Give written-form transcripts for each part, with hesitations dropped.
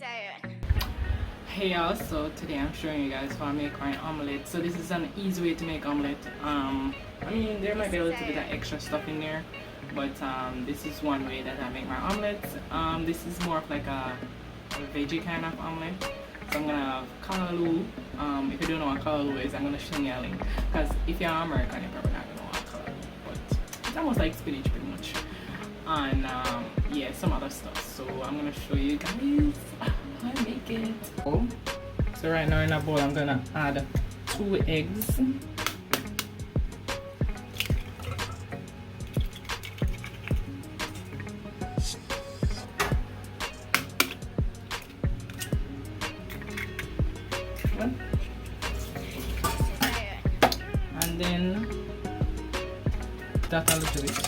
Hey y'all, so today I'm showing you guys how I make my omelette. So this is an easy way to make omelette. I mean, there might be a little bit of extra stuff in there, but this is one way that I make my omelette. This is more of like a veggie kind of omelette. So I'm gonna have callaloo. If you don't know what callaloo is, I'm gonna show you a link. Because if you're American, you're probably not gonna know what callaloo, but it's almost like spinach pretty much. And yeah, some other stuff. So I'm gonna show you guys how I make it. So right now in a bowl, I'm gonna add 2 eggs. And then that a little bit.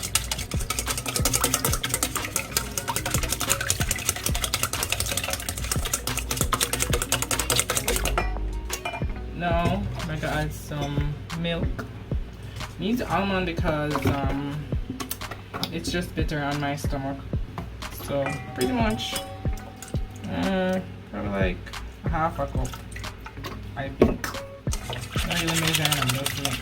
Now I'm going to add some milk. Need almond because it's just bitter on my stomach. So pretty much probably like half a cup, I think. Not really measuring, I'm just milk.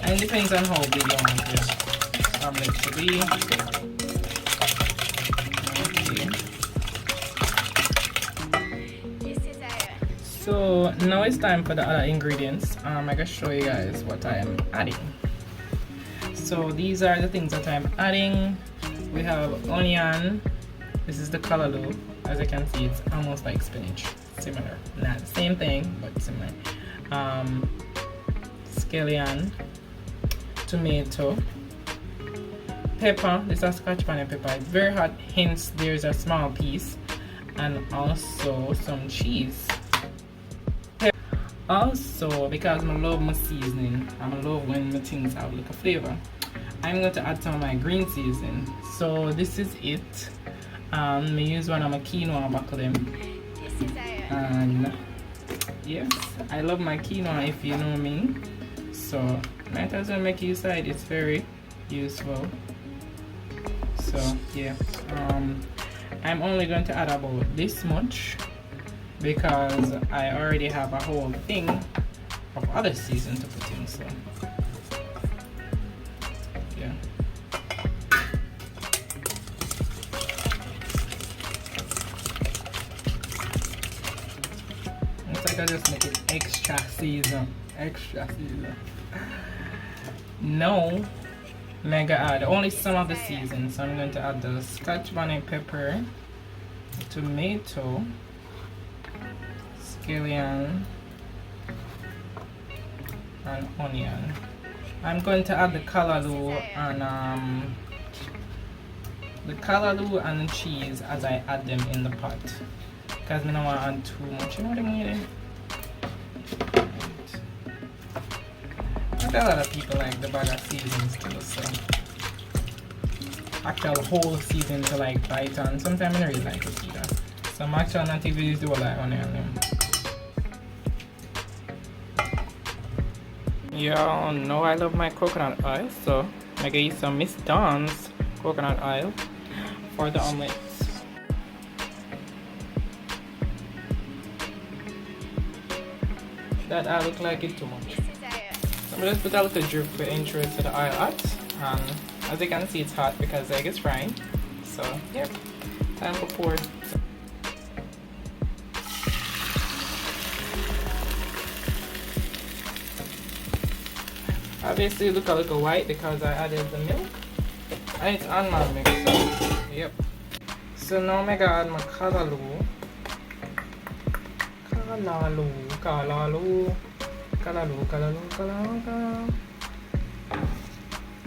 And it depends on how big you want your omelette to be. So now it's time for the other ingredients. I'm gonna show you guys what I am adding. So these are the things that I'm adding. We have onion. This is the callaloo. As you can see, it's almost like spinach. Similar, not the same thing, but similar. Scallion, tomato, pepper. This is scotch bonnet pepper. It's very hot, hence there's a small piece, and also some cheese. Also, because I love my seasoning, I love when my things have like a flavor, I'm going to add some of my green seasoning. So this is it. I use one of my quinoa back of them. And yes, I love my quinoa, if you know me. So might as well make use of it. It's very useful. So yeah, I'm only going to add about this much, because I already have a whole thing of other season to put in, so yeah. Looks like I just make it extra season. No, mega add only some of the season, so I'm going to add the scotch bonnet pepper, tomato, scallion, and onion. I'm going to add the callaloo and the cheese as I add them in the pot, because I don't want to add too much. You know what I mean? Right. A lot of people like the bag of seasons too, so actual whole season to like bite on. Sometimes I don't really like to see that. So I'm actually not even use the whole like onion them. Y'all know I love my coconut oil, so I'm gonna use some Miss Dawn's coconut oil for the omelette. That I look like it too much. So I'm gonna just put a little drip for intro to the oil hot. And as you can see, it's hot because the egg is frying. So yep, time for pour. Obviously look a little white because I added the milk and it's on my mix, so yep. So now I'm gonna add my callaloo.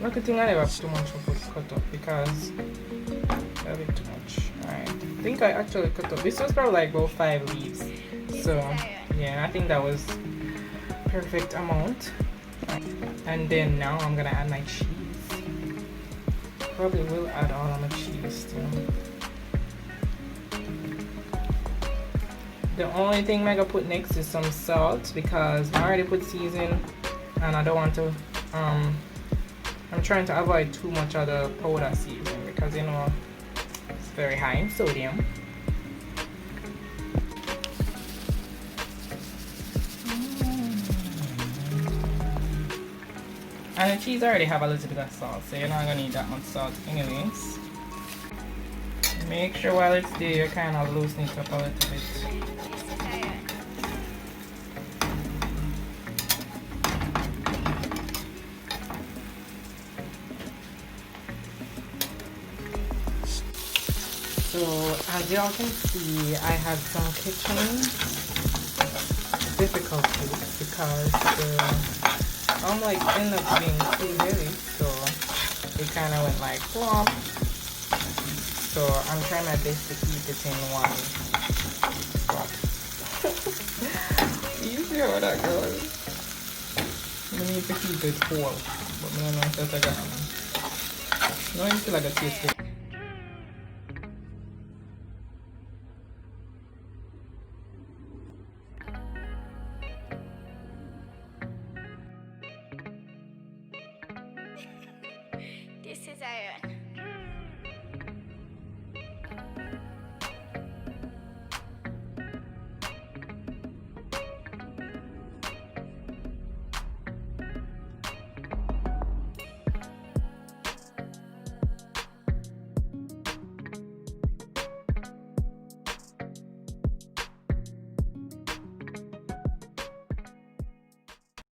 Look, I think I never have too much of cut up because a bit too much. Alright, I think I actually cut up. This was probably like about 5 leaves. So yeah, I think that was perfect amount. And then now I'm gonna add my cheese. Probably will add all of my cheese still. The only thing I'm gonna put next is some salt, because I already put seasoning and I don't want to I'm trying to avoid too much of the powder seasoning because you know it's very high in sodium. And the cheese already have a little bit of salt, so you're not gonna need that much salt anyways. Make sure while it's there you kind of loosen it up a little bit. So as y'all can see, I had some kitchen difficulties because the omelet ended up being too heavy, so it kind of went like flop. So I'm trying my best to keep it in one spot. You see how that goes? We need to keep it whole, but I don't know if that's a gun. No, you feel like a taste it. This is Iron.